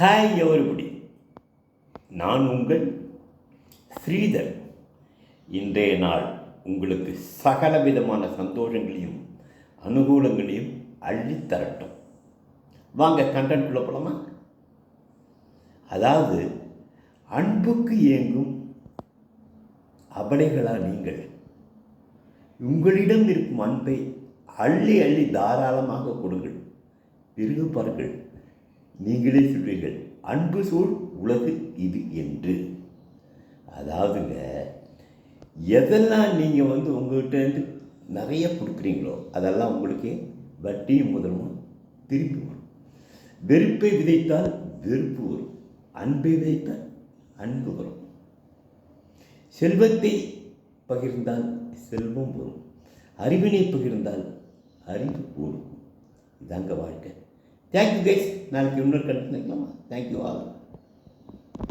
Hi everybody, நான் உங்கள் ஸ்ரீதர். இன்றைய நாள் உங்களுக்கு சகல விதமான சந்தோஷங்களையும் அனுகூலங்களையும் அள்ளித்தரட்டும். வாங்க கண்டென்ட்குள்ளே போகலாமா? அதாவது, அன்புக்கு ஏங்கும் அபலைகளா நீங்கள் உங்களிடம் இருக்கும் அன்பை அள்ளி அள்ளி தாராளமாக கொடுங்கள். பிறகு பாருங்கள், நீங்களே சொல்வீர்கள், அன்பு சூழ் உலகு இது என்று. அதாவதுங்க, எதெல்லாம் நீங்கள் உங்கள்கிட்டருந்து நிறைய கொடுக்குறீங்களோ அதெல்லாம் உங்களுக்கு வட்டியும் முதலும் திருப்பி வரும். வெறுப்பை விதைத்தால் வெறுப்பு வரும், அன்பை விதைத்தால் அன்பு வரும். செல்வத்தை பகிர்ந்தால் செல்வம் வரும், அறிவினை பகிர்ந்தால் அறிவு வரும். இதாங்க வாழ்க்கை. Thank you guys. நாளைக்கு இன்னொரு கண்டென்ட் நினைக்கலாமா? Thank you all.